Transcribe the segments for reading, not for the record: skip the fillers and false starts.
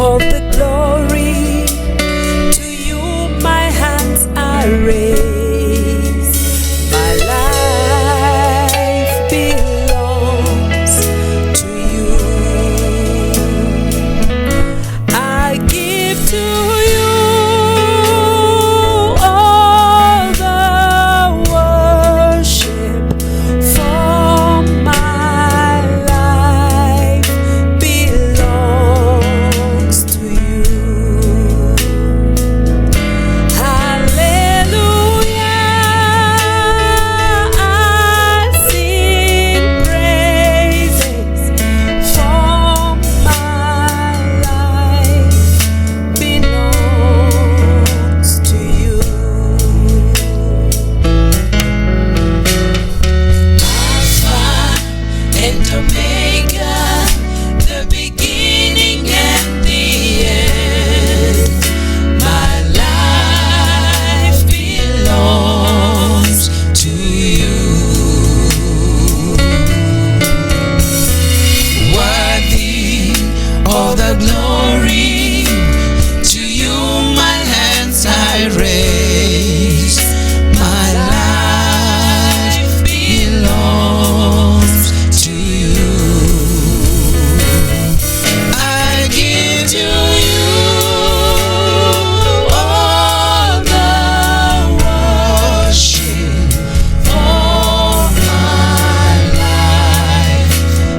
all the glory. To you my hands I raise. My life belongs to you. I give to you all the worship, for my life belongs to you. Hallelujah, I sing praises, for my life belongs to you. Alpha and Omega, the beginning and the end. My life belongs to you. Worthy of the glory, to you my hands I raise. My life belongs to you. I give to you all the worship, for my life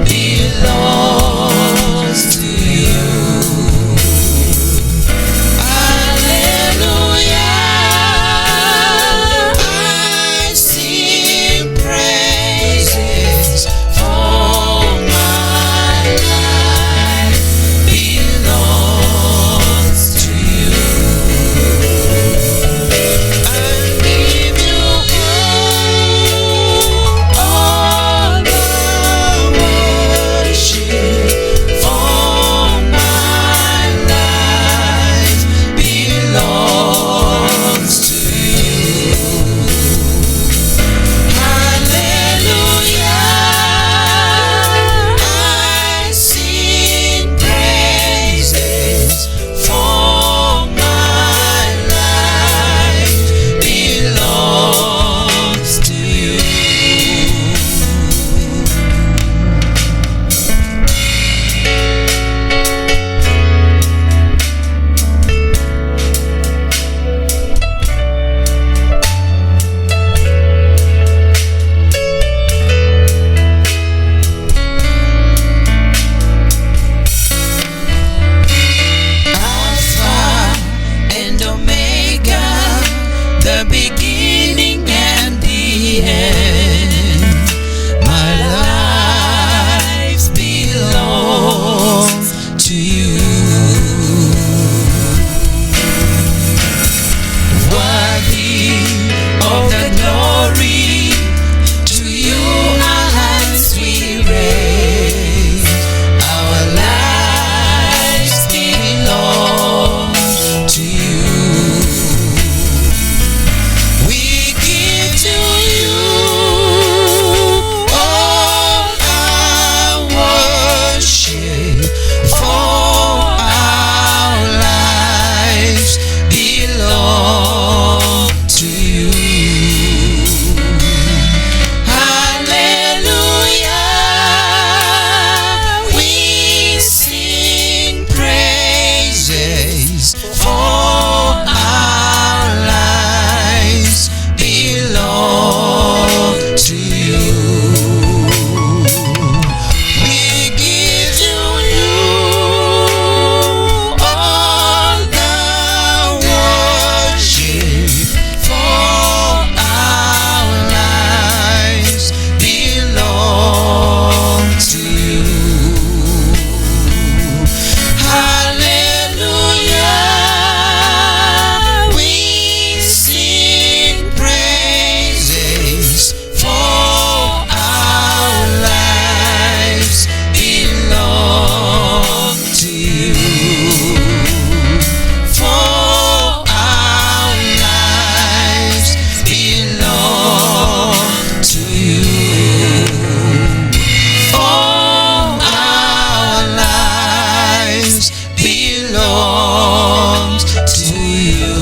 belongs to you. Hallelujah, I sing praises, for my life belongs to you. I give you all the worship, for my life belongs to you. Hallelujah, I sing praises, for my life belongs to you. Alpha and Omega, the beginning and the end. My life belongs to you. Worthy of the glory, to you our hands we raise. Our lives belong to you. We give to you all our worship, for our lives belong to you. Hallelujah, we sing praises, for our lives belong to you. We give to you all the worship, for our lives belong to you. Hallelujah, we sing praises, for our lives belong to you. For our lives belong to you. For our lives belong belongs to you.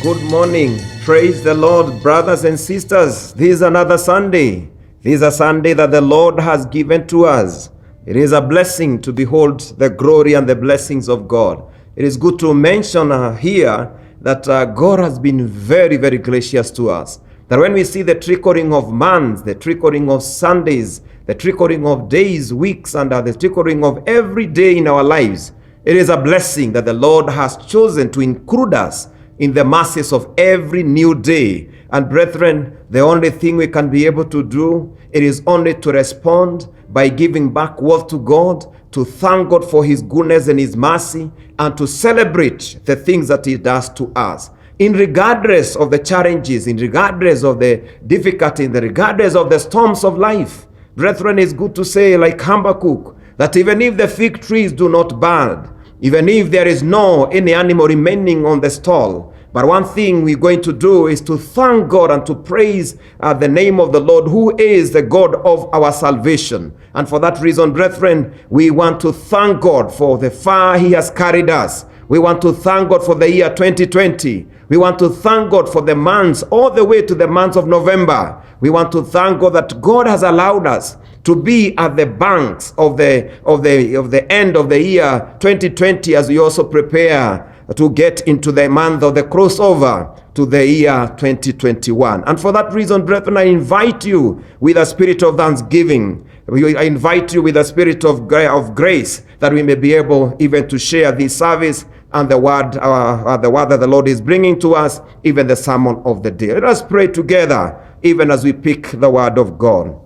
Good morning. Praise the Lord, brothers and sisters. This is another Sunday. This is a Sunday that the Lord has given to us. It is a blessing to behold the glory and the blessings of God. It is good to mention here that God has been very, very gracious to us. That when we see the trickling of months, the trickling of Sundays, the trickling of days, weeks, and the trickling of every day in our lives, it is a blessing that the Lord has chosen to include us in the masses of every new day. And brethren, the only thing we can be able to do, it is only to respond by giving back worth to God, to thank God for His goodness and His mercy, and to celebrate the things that He does to us. In regardless of the challenges, in regardless of the difficulty, in regardless of the storms of life, brethren, it's good to say, like Habakkuk, that even if the fig trees do not bud, even if there is no any animal remaining on the stall, but one thing we're going to do is to thank God and to praise the name of the Lord, who is the God of our salvation. And for that reason, brethren, we want to thank God for the far He has carried us. We want to thank God for the year 2020. We want to thank God for the months, all the way to the month of November. We want to thank God that God has allowed us to be at the banks of the end of the year 2020, as we also prepare to get into the month of the crossover to the year 2021. And for that reason, brethren, I invite you with a spirit of thanksgiving. I invite you with a spirit of grace, that we may be able even to share this service and the word that the Lord is bringing to us, even the sermon of the day. Let us pray together, even as we pick the word of God.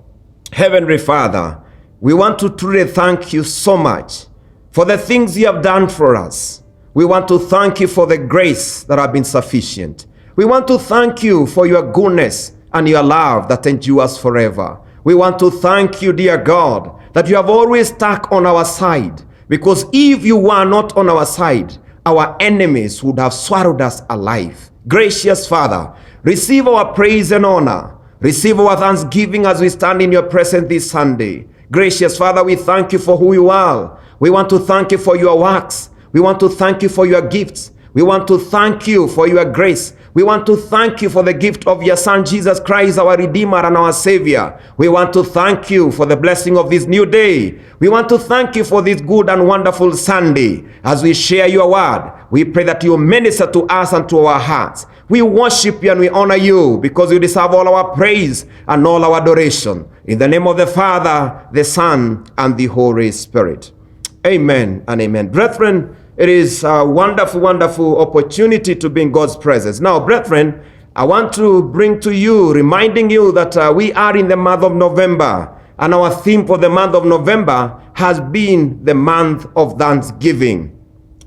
Heavenly Father, we want to truly thank you so much for the things you have done for us. We want to thank you for the grace that have been sufficient. We want to thank you for your goodness and your love that endures forever. We want to thank you, dear God, that you have always stuck on our side, because if you were not on our side, our enemies would have swallowed us alive. Gracious Father, receive our praise and honor. Receive our thanksgiving as we stand in your presence this Sunday. Gracious Father, we thank you for who you are. We want to thank you for your works. We want to thank you for your gifts. We want to thank you for your grace. We want to thank you for the gift of your Son, Jesus Christ, our Redeemer and our Savior. We want to thank you for the blessing of this new day. We want to thank you for this good and wonderful Sunday. As we share your word, we pray that you minister to us and to our hearts. We worship you and we honor you, because you deserve all our praise and all our adoration. In the name of the Father, the Son, and the Holy Spirit. Amen and amen. Brethren, it is a wonderful, wonderful opportunity to be in God's presence. Now, brethren, I want to bring to you, reminding you that we are in the month of November, and our theme for the month of November has been the month of Thanksgiving.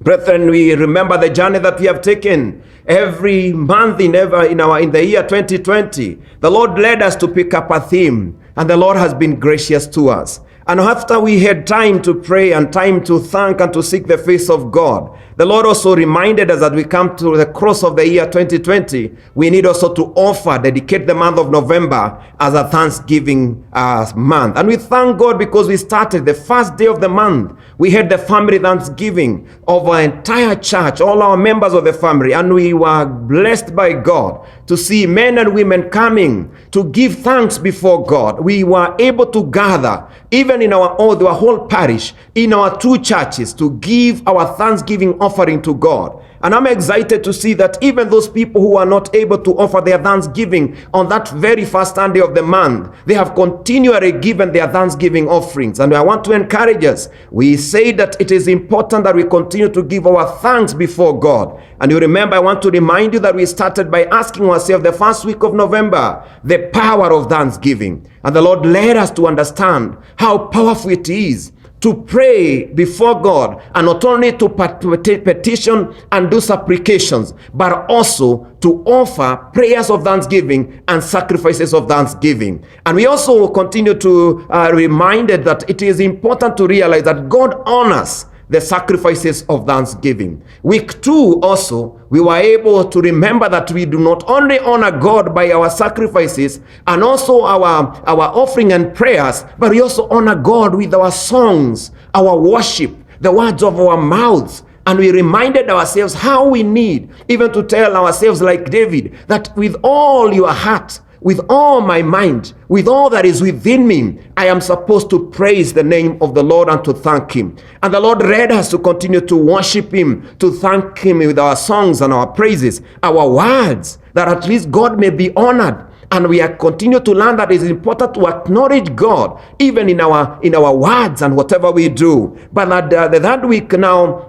Brethren, we remember the journey that we have taken every month in the year 2020. The Lord led us to pick up a theme, and the Lord has been gracious to us. And after we had time to pray and time to thank and to seek the face of God, the Lord also reminded us that we come to the cross of the year 2020, we need also to dedicate the month of November as a Thanksgiving month. And we thank God because we started the first day of the month. We had the family Thanksgiving of our entire church, all our members of the family, and we were blessed by God to see men and women coming to give thanks before God. We were able to gather, even in our whole parish, in our two churches, to give our Thanksgiving offering to God. And I'm excited to see that even those people who are not able to offer their Thanksgiving on that very first Sunday of the month, they have continually given their Thanksgiving offerings. And I want to encourage us. We say that it is important that we continue to give our thanks before God. And you remember, I want to remind you that we started by asking ourselves the first week of November, the power of thanksgiving. And the Lord led us to understand how powerful it is to pray before God, and not only to petition and do supplications, but also to offer prayers of thanksgiving and sacrifices of thanksgiving. And we also continue to reminded that it is important to realize that God honors the sacrifices of thanksgiving. Week 2 also, we were able to remember that we do not only honor God by our sacrifices and also our offering and prayers, but we also honor God with our songs, our worship, the words of our mouths. And we reminded ourselves how we need even to tell ourselves, like David, that with all your heart, with all my mind, with all that is within me, I am supposed to praise the name of the Lord and to thank him. And the Lord led us to continue to worship him, to thank him with our songs and our praises, our words, that at least God may be honored. And we are continue to learn that it is important to acknowledge God even in our words and whatever we do. But that week now,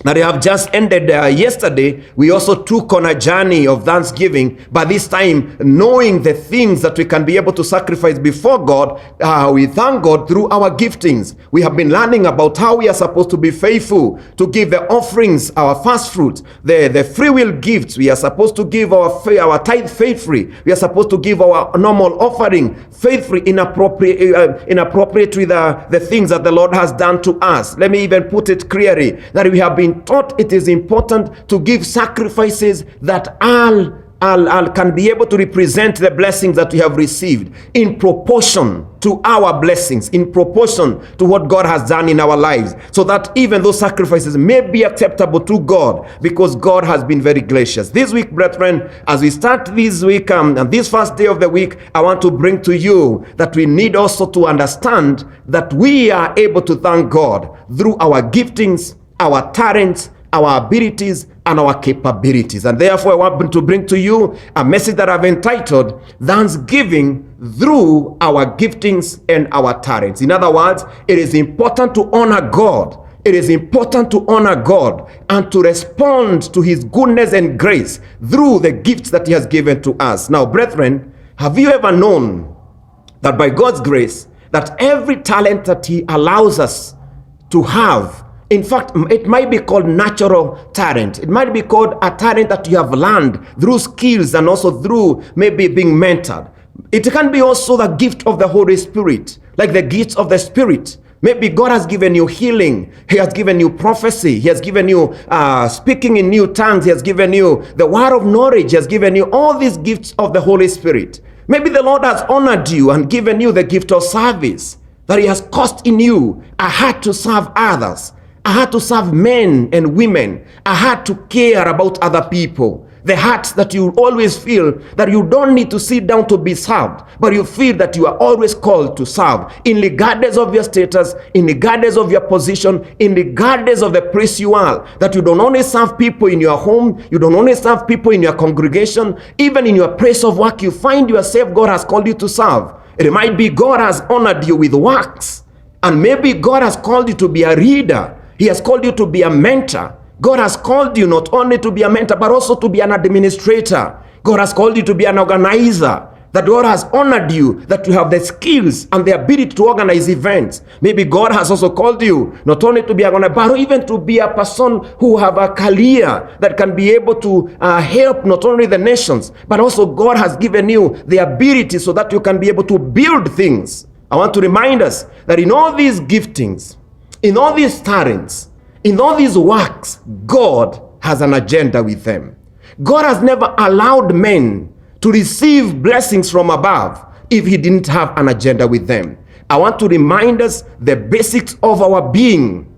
that we have just ended yesterday, we also took on a journey of thanksgiving, but this time knowing the things that we can be able to sacrifice before God. We thank God through our giftings. We have been learning about how we are supposed to be faithful to give the offerings, our first fruits, the free will gifts. We are supposed to give our tithe faithfully. We are supposed to give our normal offering faithfully, inappropriate with the things that the Lord has done to us. Let me even put it clearly that we have been taught it is important to give sacrifices that can be able to represent the blessings that we have received in proportion to our blessings, in proportion to what God has done in our lives, so that even those sacrifices may be acceptable to God, because God has been very gracious. This week, brethren, as we start this week and this first day of the week, I want to bring to you that we need also to understand that we are able to thank God through our giftings, our talents, our abilities, and our capabilities. And therefore, I want to bring to you a message that I've entitled Thanksgiving Through Our Giftings and Our Talents. In other words, it is important to honor God. It is important to honor God and to respond to his goodness and grace through the gifts that he has given to us. Now, brethren, have you ever known that by God's grace, that every talent that he allows us to have, in fact, it might be called natural talent. It might be called a talent that you have learned through skills and also through maybe being mentored. It can be also the gift of the Holy Spirit, like the gifts of the Spirit. Maybe God has given you healing. He has given you prophecy. He has given you speaking in new tongues. He has given you the word of knowledge. He has given you all these gifts of the Holy Spirit. Maybe the Lord has honored you and given you the gift of service, that he has caused in you a heart to serve others, a heart to serve men and women, a heart to care about other people, the heart that you always feel that you don't need to sit down to be served, but you feel that you are always called to serve, in regardless of your status, in regardless of your position, in regardless of the place you are, that you don't only serve people in your home, you don't only serve people in your congregation, even in your place of work, you find yourself God has called you to serve. It might be God has honored you with works, and maybe God has called you to be a reader. He has called you to be a mentor. God has called you not only to be a mentor, but also to be an administrator. God has called you to be an organizer. That God has honored you, that you have the skills and the ability to organize events. Maybe God has also called you not only to be an organizer, but even to be a person who have a career that can be able to help not only the nations, but also God has given you the ability so that you can be able to build things. I want to remind us that in all these giftings, in all these talents, in all these works, God has an agenda with them. God has never allowed men to receive blessings from above if he didn't have an agenda with them. I want to remind us the basics of our being,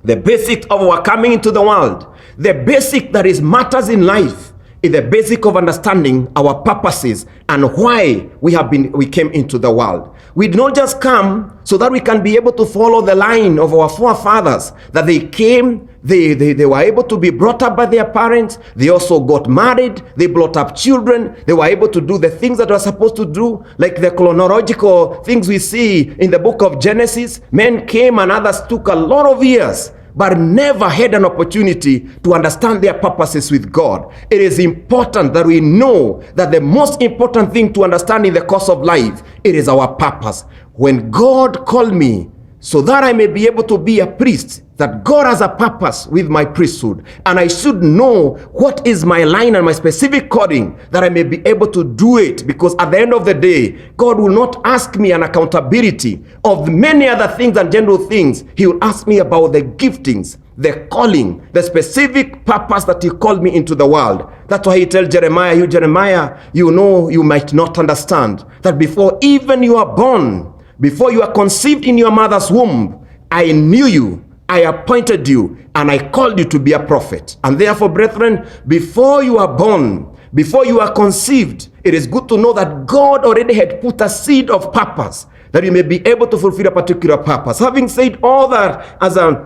the basics of our coming into the world, the basic that is matters in life is the basic of understanding our purposes and why we came into the world. We did not just come so that we can be able to follow the line of our forefathers, that they came, they were able to be brought up by their parents, they also got married, they brought up children, they were able to do the things that they were supposed to do, like the chronological things we see in the book of Genesis. Men came and others took a lot of years, but never had an opportunity to understand their purposes with God. It is important that we know that the most important thing to understand in the course of life, it is our purpose. When God called me, so that I may be able to be a priest, that God has a purpose with my priesthood, and I should know what is my line and my specific calling, that I may be able to do it, because at the end of the day, God will not ask me an accountability of many other things and general things. He will ask me about the giftings, the calling, the specific purpose that he called me into the world. That's why he tells Jeremiah, you Jeremiah, you know you might not understand that before even you are born, before you are conceived in your mother's womb, I knew you, I appointed you, and I called you to be a prophet. And therefore, brethren, before you are born, before you are conceived, it is good to know that God already had put a seed of purpose, that you may be able to fulfill a particular purpose. Having said all that as an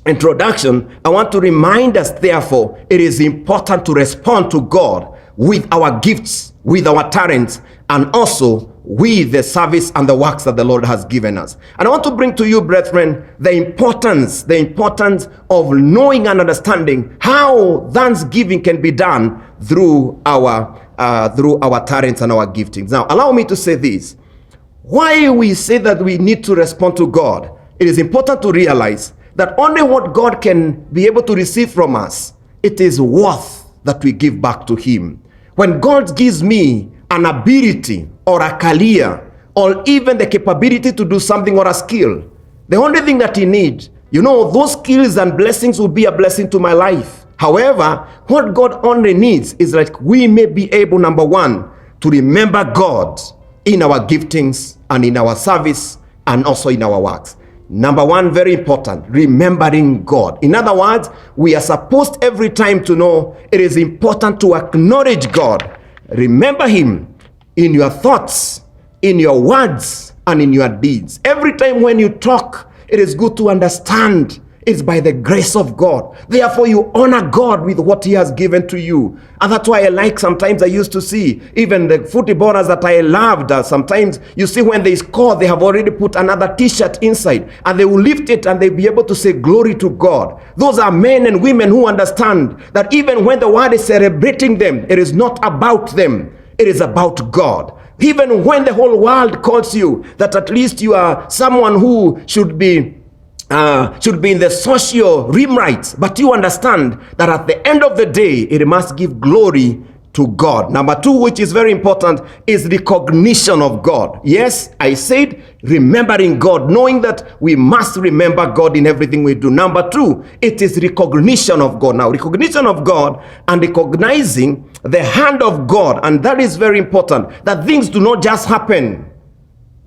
introduction, I want to remind us, therefore, it is important to respond to God with our gifts, with our talents, and also with the service and the works that the Lord has given us. And I want to bring to you, brethren, the importance of knowing and understanding how thanksgiving can be done through our talents and our giftings. Now, allow me to say this. Why we say that we need to respond to God, it is important to realize that only what God can be able to receive from us, it is worth that we give back to him. When God gives me an ability or a career or even the capability to do something or a skill, the only thing that he needs, those skills and blessings will be a blessing to my life. However, what God only needs is like we may be able, number one, to remember God in our giftings and in our service and also in our works. Number one, very important, remembering God. In other words, we are supposed every time to know it is important to acknowledge God. Remember him in your thoughts, in your words, and in your deeds. Every time when you talk, it is good to understand it's by the grace of God. Therefore, you honor God with what he has given to you. And that's why sometimes I used to see, even the footballers that I loved, sometimes you see when they score, they have already put another t-shirt inside, and they will lift it and they'll be able to say glory to God. Those are men and women who understand that even when the world is celebrating them, it is not about them. It is about God. Even when the whole world calls you that at least you are someone who should be in the social rights, but you understand that at the end of the day, it must give glory to God. Number two, which is very important, is recognition of God. Yes, I said remembering God, knowing that we must remember God in everything we do. Number two, it is recognition of God. Now, recognition of God and recognizing the hand of God, and that is very important, that things do not just happen.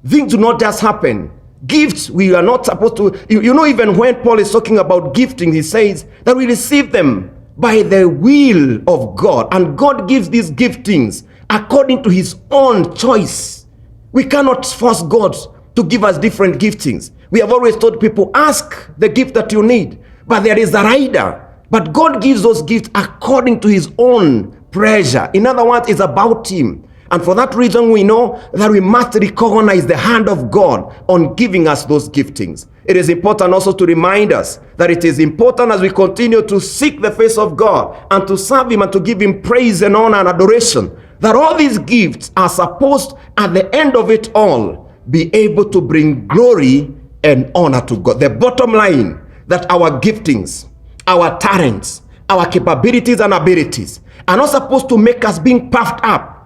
Things do not just happen. Gifts, we are not supposed to, even when Paul is talking about gifting, he says that we receive them by the will of God. And God gives these giftings according to his own choice. We cannot force God to give us different giftings. We have always told people, ask the gift that you need, but there is a rider. But God gives those gifts according to his own pleasure. In other words, it's about him. And for that reason, we know that we must recognize the hand of God on giving us those giftings. It is important also to remind us that it is important as we continue to seek the face of God and to serve him and to give him praise and honor and adoration, that all these gifts are supposed, at the end of it all, be able to bring glory and honor to God. The bottom line, that our giftings, our talents, our capabilities and abilities are not supposed to make us being puffed up.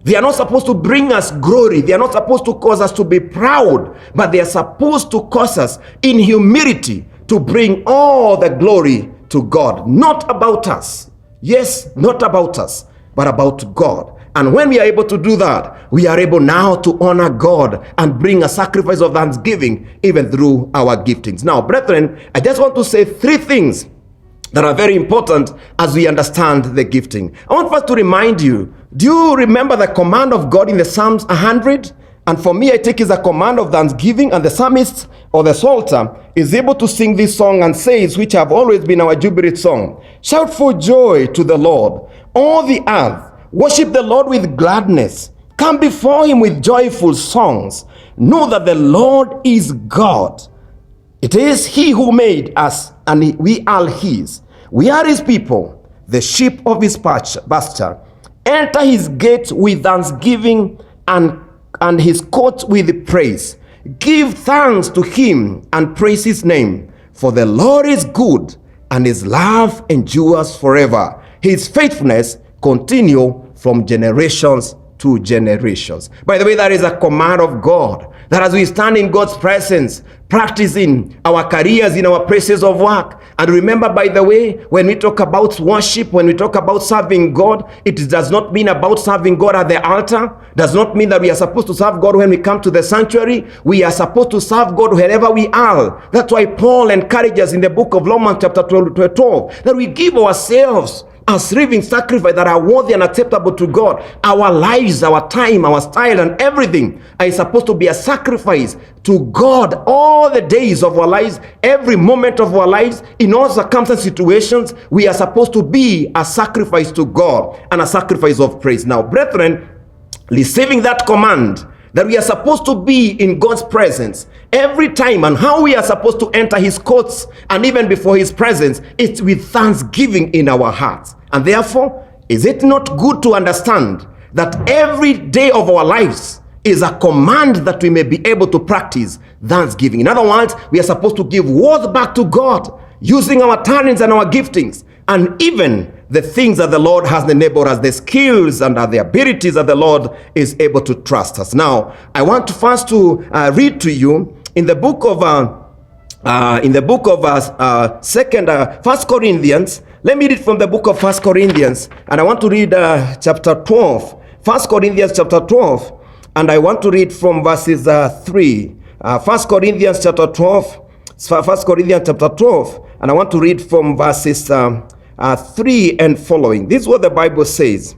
They are not supposed to bring us glory. They are not supposed to cause us to be proud, but they are supposed to cause us in humility to bring all the glory to God. Not about us. Yes, not about us, but about God. And when we are able to do that, we are able now to honor God and bring a sacrifice of thanksgiving even through our giftings. Now, brethren, I just want to say three things that are very important as we understand the gifting. I want first to remind you, do you remember the command of God in the Psalms 100? And for me, I take it as a command of thanksgiving, and the psalmist or the psalter is able to sing this song and says, which have always been our jubilee song, shout for joy to the Lord, all the earth, worship the Lord with gladness, come before him with joyful songs, know that the Lord is God. It is he who made us, and we are his. We are his people, the sheep of his pasture. Enter his gate with thanksgiving and his court with praise. Give thanks to him and praise his name, for the Lord is good, and his love endures forever. His faithfulness continue from generations to generations. By the way, that is a command of God, that as we stand in God's presence, practicing our careers in our places of work. And remember, by the way, when we talk about worship, when we talk about serving God, it does not mean about serving God at the altar. Does not mean that we are supposed to serve God when we come to the sanctuary. We are supposed to serve God wherever we are. That's why Paul encourages in the book of Romans chapter 12 that we give ourselves as living sacrifice that are worthy and acceptable to God. Our lives, our time, our style, and everything are supposed to be a sacrifice to God all the days of our lives, every moment of our lives, in all circumstances, situations. We are supposed to be a sacrifice to God and a sacrifice of praise. Now, brethren, receiving that command that we are supposed to be in God's presence every time, and how we are supposed to enter his courts and even before his presence, it's with thanksgiving in our hearts. And therefore, is it not good to understand that every day of our lives is a command that we may be able to practice thanksgiving? In other words, we are supposed to give worth back to God using our talents and our giftings, and even the things that the Lord has enabled us, the skills and the abilities that the Lord is able to trust us. Now, I want to first read to you in the book of First Corinthians. Let me read from the book of First Corinthians, and I want to read chapter 12. First Corinthians chapter 12, and I want to read from verses 3. First Corinthians chapter 12. First Corinthians chapter 12, and I want to read from verses 3 and following. This is what the Bible says.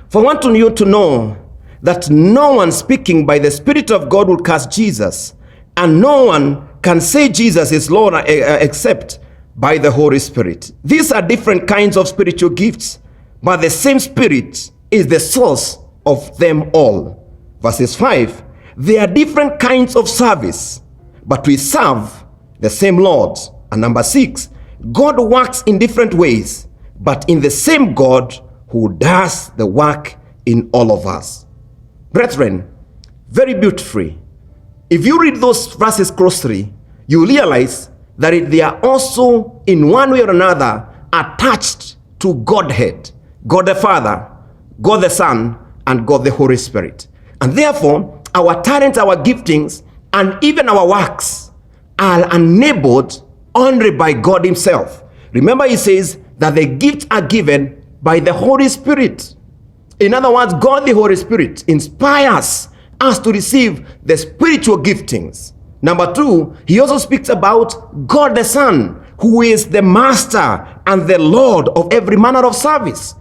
For I want you to know that no one speaking by the Spirit of God will curse Jesus, and no one can say Jesus is Lord except by the Holy Spirit. These are different kinds of spiritual gifts, but the same Spirit is the source of them all. Verses 5, there are different kinds of service, but we serve the same Lord. And number 6, God works in different ways, but in the same God who does the work in all of us. Brethren, very beautifully, if you read those verses closely, you realize that they are also in one way or another attached to Godhead, God the Father, God the Son, and God the Holy Spirit. And therefore, our talents, our giftings, and even our works are enabled only by God himself. Remember, he says that the gifts are given by the Holy Spirit. In other words, God the Holy Spirit inspires us to receive the spiritual giftings. Number 2, he also speaks about God the Son, who is the master and the Lord of every manner of service.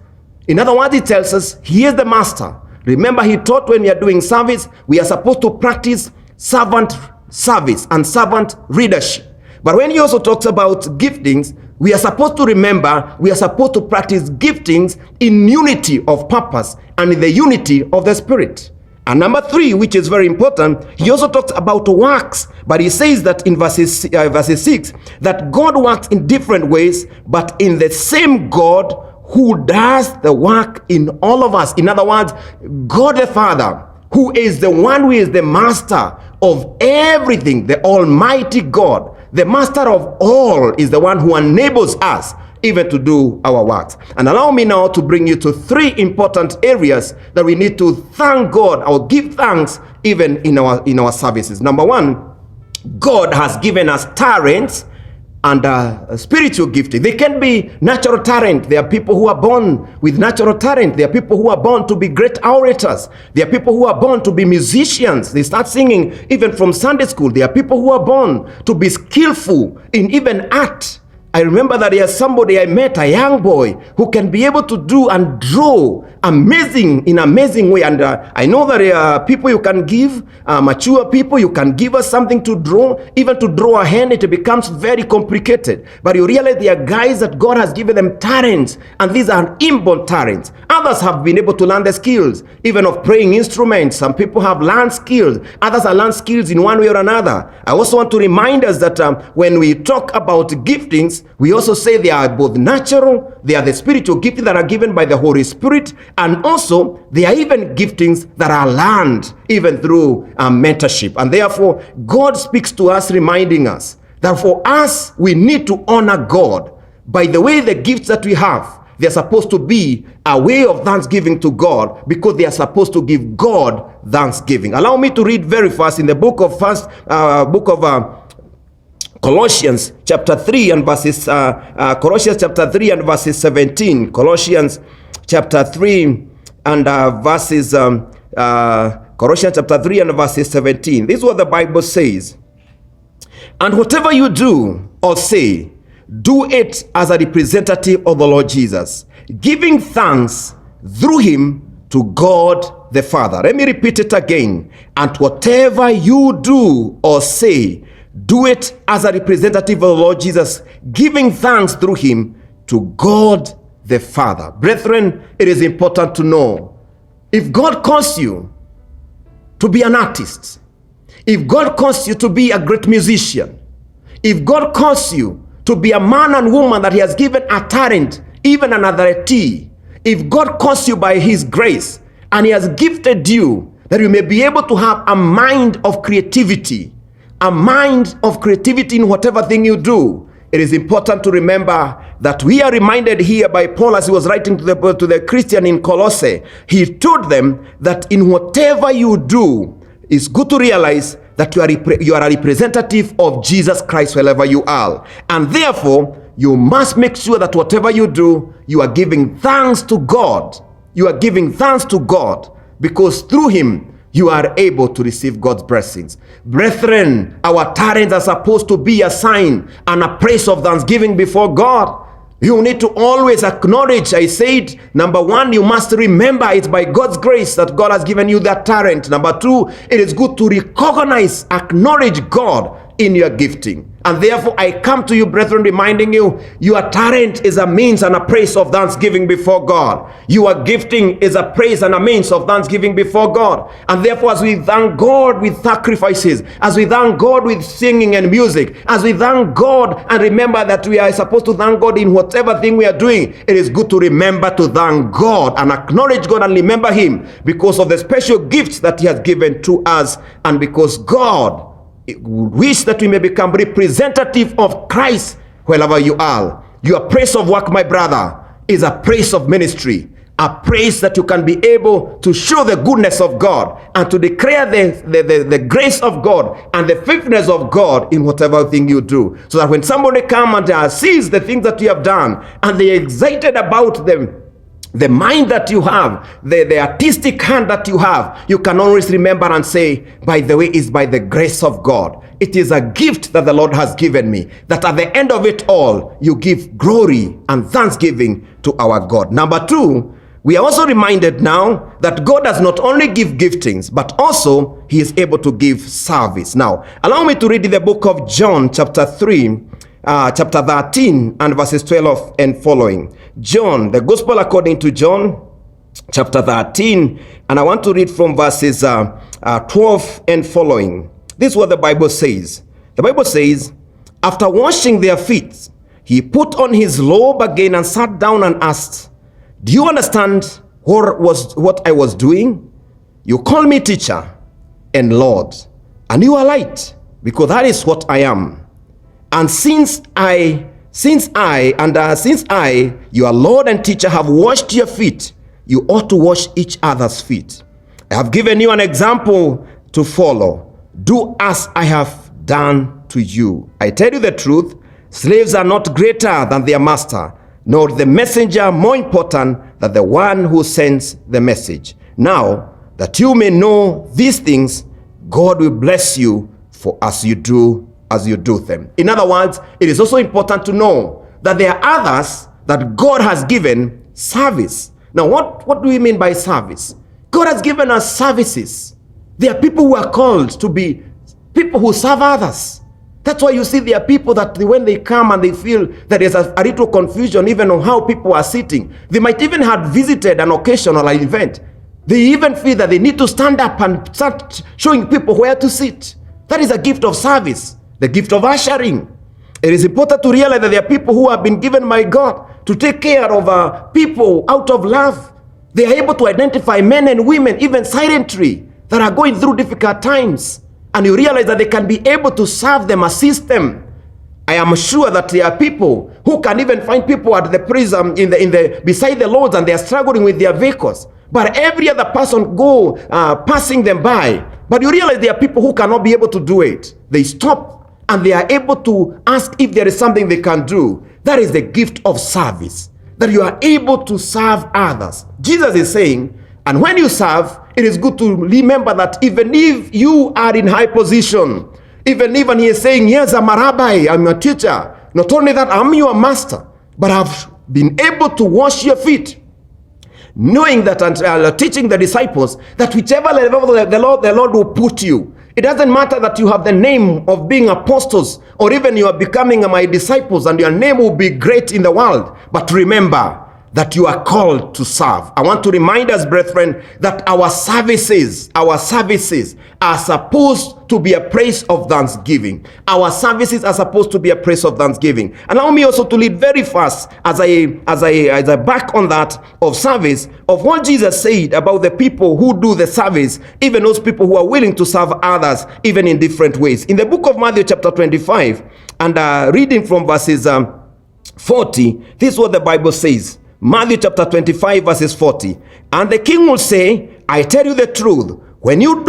In other words, he tells us he is the master. Remember, he taught when we are doing service, we are supposed to practice servant service and servant leadership. But when he also talks about giftings, we are supposed to remember we are supposed to practice giftings in unity of purpose and in the unity of the Spirit. And number 3, which is very important, he also talks about works, but he says that in verses 6, that God works in different ways, but in the same God who does the work in all of us. In other words, God the Father, who is the one who is the master of everything, the Almighty God, the master of all, is the one who enables us even to do our works. And allow me now to bring you to 3 important areas that we need to thank God or give thanks even in our services. Number 1, God has given us talents and spiritual gifting. They can be natural talent. There are people who are born with natural talent. There are people who are born to be great orators. There are people who are born to be musicians. They start singing even from Sunday school. There are people who are born to be skillful in even art. I remember that there's somebody I met, a young boy, who can be able to do and draw in amazing way. And I know that there are people you can give, mature people, you can give us something to draw. Even to draw a hand, it becomes very complicated. But you realize there are guys that God has given them talents, and these are inborn talents. Others have been able to learn the skills, even of playing instruments. Some people have learned skills. Others have learned skills in one way or another. I also want to remind us that when we talk about giftings, giftings, we also say they are both natural, they are the spiritual giftings that are given by the Holy Spirit, and also they are even giftings that are learned even through mentorship. And therefore, God speaks to us, reminding us that for us, we need to honor God by the way the gifts that we have. They're supposed to be a way of thanksgiving to God, because they are supposed to give God thanksgiving. Allow me to read very fast in the book of Colossians chapter 3 and verses Colossians chapter 3 and verses 17. Colossians chapter 3 and verses Colossians chapter 3 and verses 17. This is what the Bible says. And whatever you do or say, do it as a representative of the Lord Jesus, giving thanks through him to God the Father. Let me repeat it again. And whatever you do or say, do it as a representative of the Lord Jesus, giving thanks through him to God the Father. Brethren, it is important to know, if God calls you to be an artist, if God calls you to be a great musician, if God calls you to be a man and woman that he has given a talent, even another T, if God calls you by his grace and he has gifted you that you may be able to have a mind of creativity, in whatever thing you do, it is important to remember that we are reminded here by Paul as he was writing to the Christian in Colossae. He told them that in whatever you do, it's good to realize that you are a representative of Jesus Christ wherever you are. And therefore, you must make sure that whatever you do, you are giving thanks to God. You are giving thanks to God, because through him, you are able to receive God's blessings. Brethren, our talents are supposed to be a sign and a praise of thanksgiving before God. You need to always acknowledge, I said, number one, you must remember it's by God's grace that God has given you that talent. Number two, it is good to recognize, acknowledge God in your gifting. And therefore, I come to you, brethren, reminding you, your talent is a means and a praise of thanksgiving before God. Your gifting is a praise and a means of thanksgiving before God. And therefore, as we thank God with sacrifices, as we thank God with singing and music, as we thank God and remember that we are supposed to thank God in whatever thing we are doing, it is good to remember to thank God and acknowledge God and remember him because of the special gifts that he has given to us, and because God wish that we may become representative of Christ wherever you are. Your praise of work, my brother, is a praise of ministry, a praise that you can be able to show the goodness of God and to declare the grace of God and the faithfulness of God in whatever thing you do, so that when somebody comes and sees the things that you have done and they are excited about them, the mind that you have, the artistic hand that you have, you can always remember and say, by the way, it's by the grace of God. It is a gift that the Lord has given me, that at the end of it all, you give glory and thanksgiving to our God. Number two, we are also reminded now that God does not only give giftings, but also he is able to give service. Now, allow me to read in the book of John chapter 3, chapter 13 and verses 12 and following. John, the gospel according to John, chapter 13, and I want to read from verses 12 and following. This is what the Bible says. The Bible says, after washing their feet, he put on his robe again and sat down and asked, do you understand what I was doing? You call me teacher and Lord, and you are light, because that is what I am. And since I, your Lord and teacher, have washed your feet, you ought to wash each other's feet. I have given you an example to follow. Do as I have done to you. I tell you the truth, slaves are not greater than their master, nor the messenger more important than the one who sends the message. Now, that you may know these things, God will bless you for as you do them. In other words, it is also important to know that there are others that God has given service. Now, what do we mean by service? God has given us services. There are people who are called to be people who serve others. That's why you see there are people that when they come and they feel that there's a little confusion even on how people are sitting, they might even have visited an occasion or an event. They even feel that they need to stand up and start showing people where to sit. That is a gift of service. The gift of ushering. It is important to realize that there are people who have been given by God to take care of people out of love. They are able to identify men and women, even silently, that are going through difficult times. And you realize that they can be able to serve them, assist them. I am sure that there are people who can even find people at the prison beside the roads, and they are struggling with their vehicles. But every other person go passing them by. But you realize there are people who cannot be able to do it. They stop and they are able to ask if there is something they can do. That is the gift of service, that you are able to serve others. Jesus is saying, and when you serve, it is good to remember that even if you are in high position, even he is saying, yes, I'm a rabbi, I'm a teacher. Not only that, I'm your master, but I've been able to wash your feet. Knowing that and teaching the disciples that whichever level the Lord will put you, it doesn't matter that you have the name of being apostles, or even you are becoming my disciples and your name will be great in the world. But remember that you are called to serve. I want to remind us, brethren, that our services are supposed to be a praise of thanksgiving. Our services are supposed to be a praise of thanksgiving. Allow me also to lead very fast as I back on that of service of what Jesus said about the people who do the service, even those people who are willing to serve others, even in different ways. In the book of Matthew chapter 25, and reading from verses 40, this is what the Bible says. Matthew chapter 25 verses 40. And the king will say, I tell you the truth, when you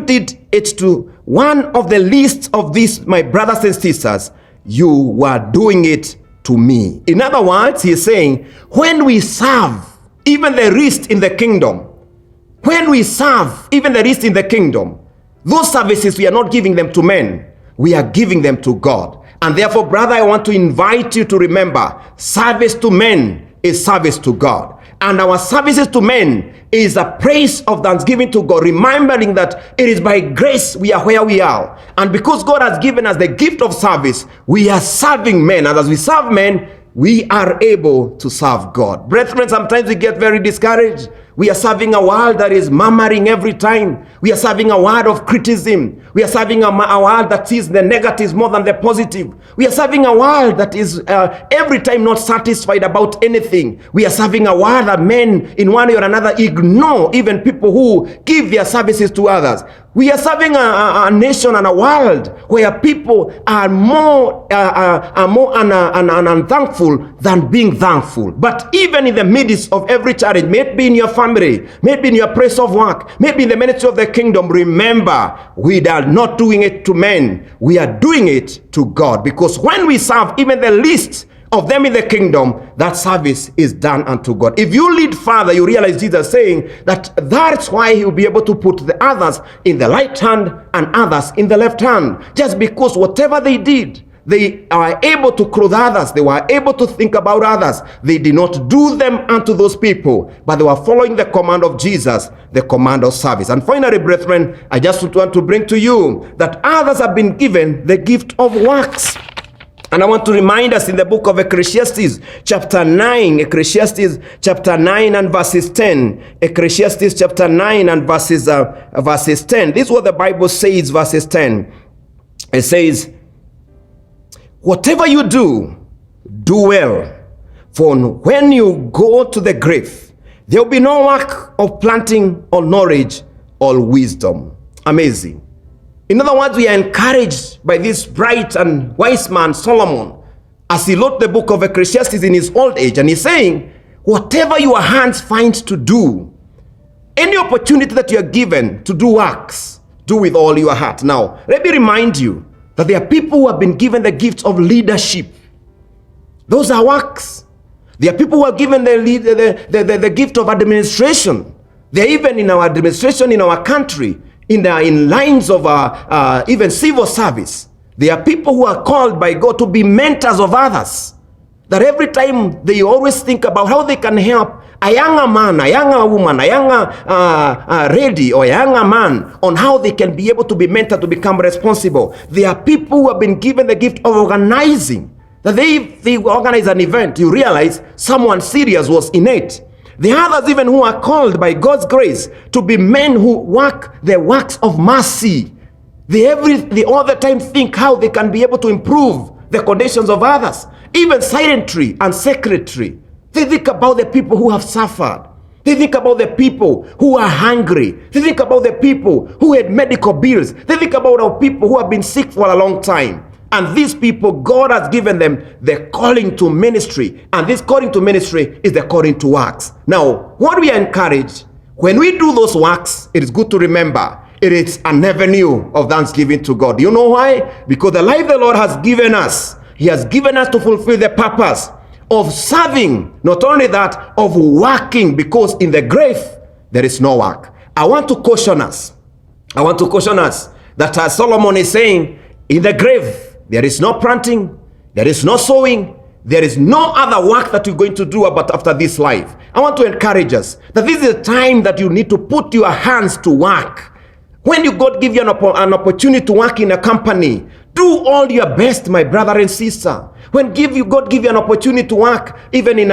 did it to one of the least of these my brothers and sisters, you were doing it to me. In other words, he is saying, when we serve even the least in the kingdom, those services, we are not giving them to men, we are giving them to God. And therefore, brother, I want to invite you to remember, service to men is service to God. And our services to men is a praise of thanksgiving to God, remembering that it is by grace we are where we are. And because God has given us the gift of service, we are serving men. And as we serve men, we are able to serve God. Brethren, sometimes we get very discouraged. We are serving a world that is murmuring every time. We are serving a world of criticism. We are serving a world that sees the negatives more than the positive. We are serving a world that is every time not satisfied about anything. We are serving a world that men in one way or another ignore even people who give their services to others. We are serving a nation and a world where people are more unthankful than being thankful. But even in the midst of every challenge, maybe in your family, maybe in your place of work, maybe in the ministry of the kingdom, remember, we are not doing it to men. We are doing it to God. Because when we serve even the least of them in the kingdom, that service is done unto God. If you lead further, you realize Jesus saying that's why he will be able to put the others in the right hand and others in the left hand. Just because whatever they did, they are able to clothe others. They were able to think about others. They did not do them unto those people, but they were following the command of Jesus, the command of service. And finally, brethren, I just want to bring to you that others have been given the gift of works. And I want to remind us in the book of Ecclesiastes chapter 9, Ecclesiastes chapter 9 and verses 10. Ecclesiastes chapter 9 and verses 10. This is what the Bible says, verses 10. It says, whatever you do, do well. For when you go to the grave, there will be no work of planting or knowledge or wisdom. Amazing. In other words, we are encouraged by this bright and wise man, Solomon, as he wrote the book of Ecclesiastes in his old age. And he's saying, whatever your hands find to do, any opportunity that you are given to do works, do with all your heart. Now, let me remind you that there are people who have been given the gift of leadership. Those are works. There are people who are given the gift of administration. They're even in our administration in our country, in lines of even civil service. There are people who are called by God to be mentors of others. That every time they always think about how they can help a younger man, a younger woman, a younger lady or a younger man on how they can be able to be mentored to become responsible. There are people who have been given the gift of organizing. That they organize an event, you realize someone serious was in it. The others even who are called by God's grace to be men who work the works of mercy. They all the time think how they can be able to improve the conditions of others, even silently and secretly. They think about the people who have suffered. They think about the people who are hungry. They think about the people who had medical bills. They think about our people who have been sick for a long time. And these people, God has given them the calling to ministry. And this calling to ministry is the calling to works. Now, what we encourage, when we do those works, it is good to remember, it is an avenue of thanksgiving to God. You know why? Because the life the Lord has given us, He has given us to fulfill the purpose of serving. Not only that, of working, because in the grave, there is no work. I want to caution us that as Solomon is saying, in the grave, there is no planting, there is no sowing, there is no other work that you're going to do about after this life. I want to encourage us that this is a time that you need to put your hands to work. When God give you an opportunity to work in a company, do all your best, my brother and sister. When God give you an opportunity to work, even in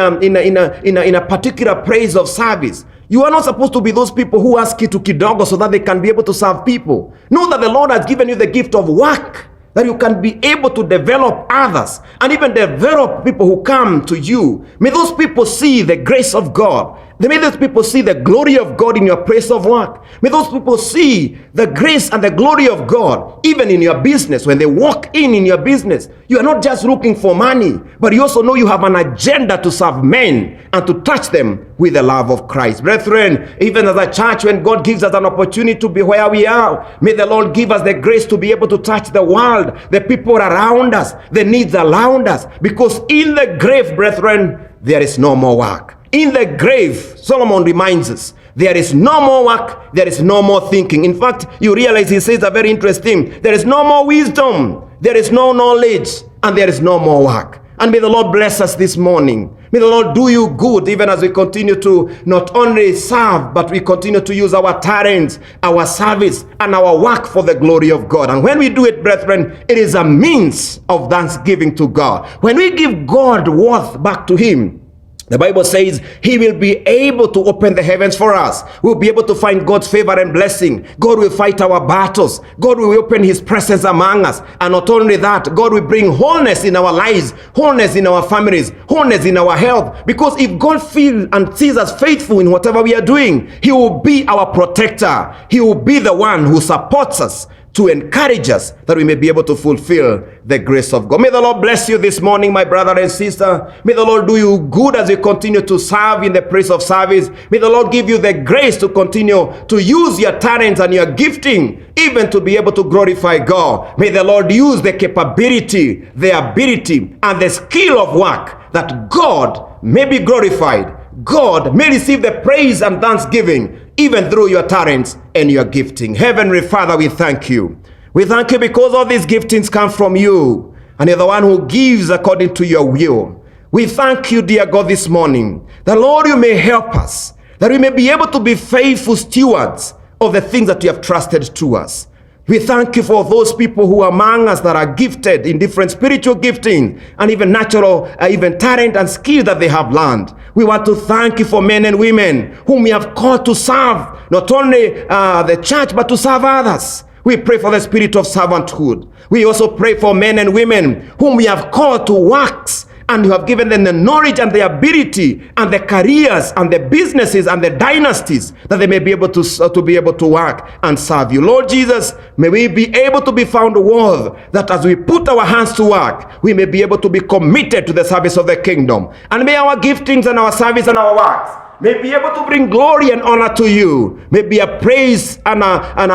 a particular praise of service, you are not supposed to be those people who ask kitu kidogo so that they can be able to serve people. Know that the Lord has given you the gift of work, that you can be able to develop others and even develop people who come to you. May those people see the grace of God. May those people see the glory of God in your place of work. May those people see the grace and the glory of God even in your business. When they walk in your business, you are not just looking for money, but you also know you have an agenda to serve men and to touch them with the love of Christ. Brethren, even as a church, when God gives us an opportunity to be where we are, may the Lord give us the grace to be able to touch the world, the people around us, the needs around us. Because in the grave, brethren, there is no more work. In the grave, Solomon reminds us, there is no more work, there is no more thinking. In fact, you realize he says a very interesting, there is no more wisdom, there is no knowledge, and there is no more work. And may the Lord bless us this morning. May the Lord do you good, even as we continue to not only serve, but we continue to use our talents, our service, and our work for the glory of God. And when we do it, brethren, it is a means of thanksgiving to God. When we give God worth back to Him, the Bible says He will be able to open the heavens for us. We'll be able to find God's favor and blessing. God will fight our battles. God will open His presence among us. And not only that, God will bring wholeness in our lives, wholeness in our families, wholeness in our health. Because if God feels and sees us faithful in whatever we are doing, He will be our protector. He will be the one who supports us, to encourage us that we may be able to fulfill the grace of God. May the Lord bless you this morning, my brother and sister. May the Lord do you good as you continue to serve in the place of service. May the Lord give you the grace to continue to use your talents and your gifting, even to be able to glorify God. May the Lord use the capability, the ability, and the skill of work, that God may be glorified. God may receive the praise and thanksgiving even through your talents and your gifting. Heavenly Father, we thank you. We thank you because all these giftings come from you, and you're the one who gives according to your will. We thank you, dear God, this morning, that Lord, you may help us, that we may be able to be faithful stewards of the things that you have trusted to us. We thank you for those people who are among us that are gifted in different spiritual gifting and even natural, even talent and skill that they have learned. We want to thank you for men and women whom you have called to serve not only the church, but to serve others. We pray for the spirit of servanthood. We also pray for men and women whom we have called to works, and you have given them the knowledge and the ability and the careers and the businesses and the dynasties that they may be able to work and serve you. Lord Jesus, may we be able to be found worthy, that as we put our hands to work, we may be able to be committed to the service of the kingdom. And may our giftings and our service and our works may be able to bring glory and honor to you. May be a praise and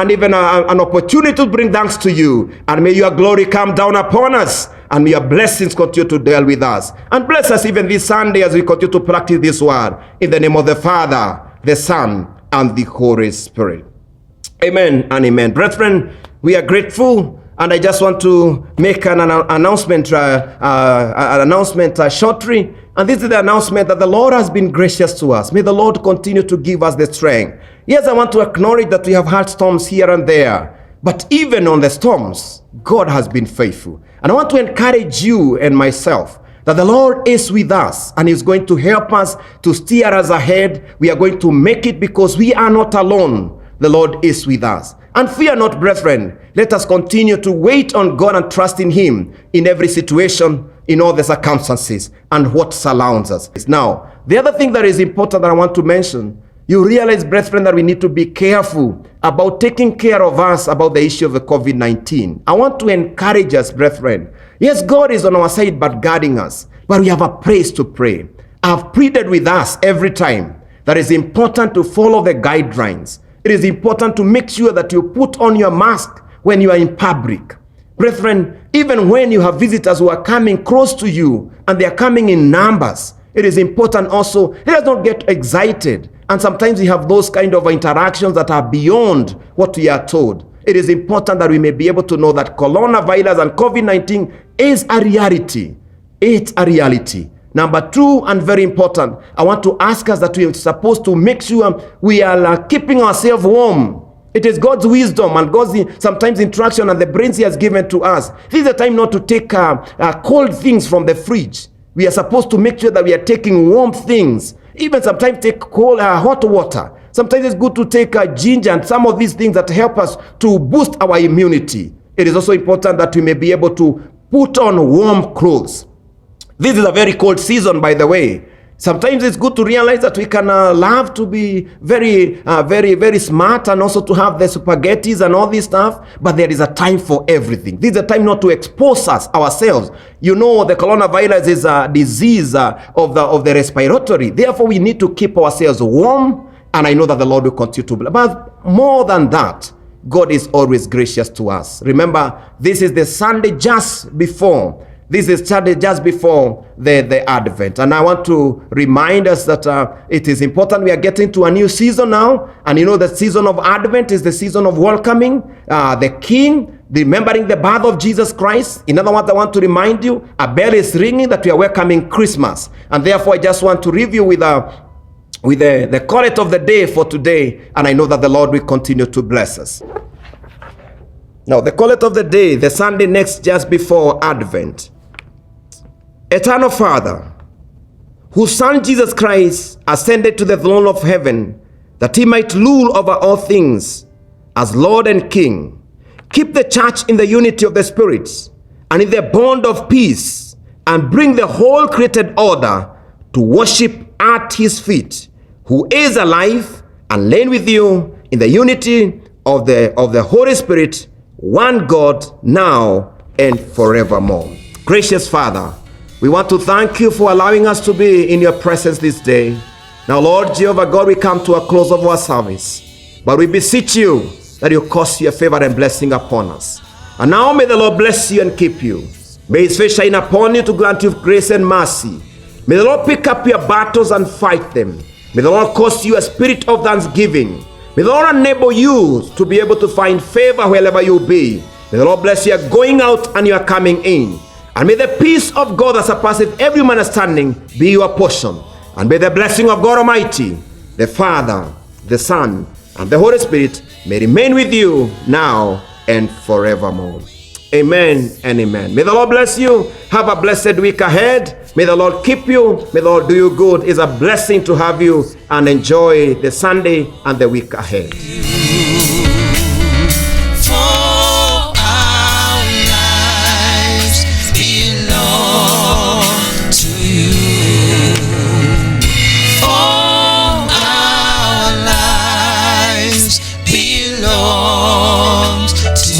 even an opportunity to bring thanks to you. And may your glory come down upon us, and may your blessings continue to dwell with us. And bless us even this Sunday as we continue to practice this word. In the name of the Father, the Son, and the Holy Spirit. Amen and amen. Brethren, we are grateful. And I just want to make an announcement shortly. And this is the announcement that the Lord has been gracious to us. May the Lord continue to give us the strength. Yes, I want to acknowledge that we have had storms here and there. But even on the storms, God has been faithful. And I want to encourage you and myself that the Lord is with us and is going to help us to steer us ahead. We are going to make it because we are not alone. The Lord is with us. And fear not, brethren. Let us continue to wait on God and trust in Him in every situation, in all the circumstances, and what surrounds us. Now, the other thing that is important that I want to mention, you realize, brethren, that we need to be careful about taking care of us about the issue of the COVID-19. I want to encourage us, brethren. Yes, God is on our side but guarding us, but we have a place to pray. I've pleaded with us every time that it's important to follow the guidelines. It is important to make sure that you put on your mask when you are in public. Brethren, even when you have visitors who are coming close to you and they are coming in numbers, it is important also, let us not get excited. And sometimes we have those kind of interactions that are beyond what we are told. It is important that we may be able to know that coronavirus and COVID-19 is a reality. It's a reality. Number two, and very important, I want to ask us that we are supposed to make sure we are keeping ourselves warm. It is God's wisdom and God's sometimes interaction and the brains He has given to us. This is the time not to take cold things from the fridge. We are supposed to make sure that we are taking warm things. Even sometimes take cold, hot water. Sometimes it's good to take ginger and some of these things that help us to boost our immunity. It is also important that we may be able to put on warm clothes. This is a very cold season, by the way. Sometimes it's good to realize that we can love to be very smart and also to have the spaghettis and all this stuff, but there is a time for everything. This is a time not to expose ourselves. You know, the coronavirus is a disease of the respiratory. Therefore, we need to keep ourselves warm, and I know that the Lord will continue to bless. But more than that, God is always gracious to us. Remember, this is the Sunday just before. This is Sunday just before the Advent. And I want to remind us that it is important. We are getting to a new season now. And you know, the season of Advent is the season of welcoming the King, remembering the birth of Jesus Christ. In other words, I want to remind you, a bell is ringing that we are welcoming Christmas. And therefore, I just want to review with the collect of the day for today. And I know that the Lord will continue to bless us. Now, the collect of the day, the Sunday next just before Advent. Eternal Father, whose Son Jesus Christ ascended to the throne of heaven, that He might rule over all things as Lord and King, keep the church in the unity of the Spirit and in the bond of peace, and bring the whole created order to worship at His feet, who is alive and reign with you in the unity of the Holy Spirit, one God, now and forevermore. Gracious Father, we want to thank You for allowing us to be in Your presence this day. Now, Lord Jehovah God, we come to a close of our service, but we beseech You that You cause Your favor and blessing upon us. And now may the Lord bless you and keep you. May His face shine upon you to grant you grace and mercy. May the Lord pick up your battles and fight them. May the Lord cause you a spirit of thanksgiving. May the Lord enable you to be able to find favor wherever you be. May the Lord bless you going out and you are coming in. And may the peace of God that surpasses every understanding be your portion. And may the blessing of God Almighty, the Father, the Son, and the Holy Spirit may remain with you now and forevermore. Amen and amen. May the Lord bless you. Have a blessed week ahead. May the Lord keep you. May the Lord do you good. It's a blessing to have you, and enjoy the Sunday and the week ahead. Belongs to